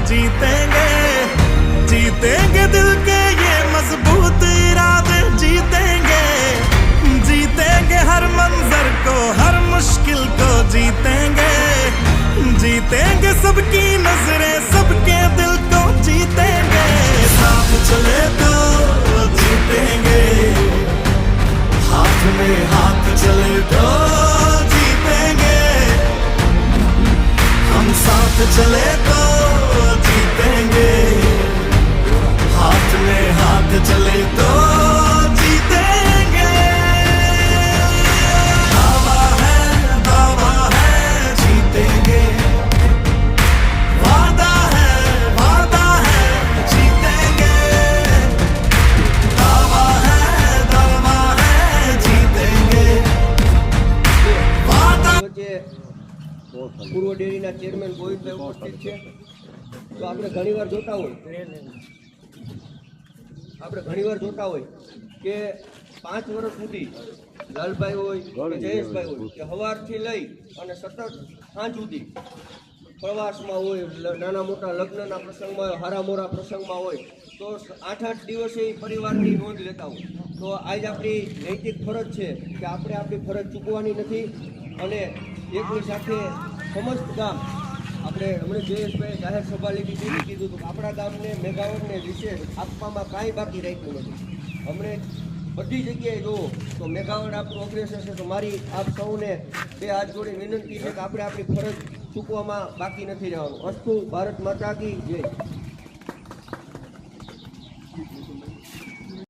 जीतेंगे, जीतेंगे दिल के ये मजबूत इरादे, जीतेंगे, जीतेंगे हर मंजर को, हर मुश्किल को जीतेंगे, जीतेंगे सबकी नजरें, सबके दिल को जीतेंगे। साथ चले तो जीतेंगे, हाथ में हाथ चले तो जीतेंगे, हम साथ चले तो जीतेंगे, हाथ में हाथ चले तो जीतेंगे। दावा है जीतेंगे, वादा है जीतेंगे, दावा है जीतेंगे, वादा। પૂર્વ ડેરીના ચેરમેન ગોવિંદભાઈ ઉપસ્થિત છે। તો આપણે ઘણીવાર જોતા હોય કે 5 વર્ષ સુધી લાલભાઈ હોય કે જયેશભાઈ હોય કે સવારથી લઈ અને સતત સાંજ સુધી પ્રવાસમાં હોય, નાના મોટા લગ્નના પ્રસંગમાં હોય, હારા મોરા પ્રસંગમાં હોય, તો 8-8 દિવસે પરિવારની નોંધ લેતા હોય। તો આજ આપણી નૈતિક ફરજ છે કે આપણે આપણી ફરજ ચૂકવાની નથી અને એકની સાથે સમસ્ત ગામ આપણે હમણાં જયેશભાઈ જાહેર સભા લીધી તેવી કીધું હતું કે આપણા ગામને મેઘાવરને વિશેષ આપવામાં કાંઈ બાકી રાખ્યું નથી। હમણે બધી જગ્યાએ જુઓ તો મેઘાવર આપણું અગ્રેસર છે। તો મારી આપ સૌને બે હાથ જોડી વિનંતી છે કે આપણે આપણી ફરજ ચૂકવામાં બાકી નથી રહેવાનું। અસ્તુ ભારત માતા કી જય।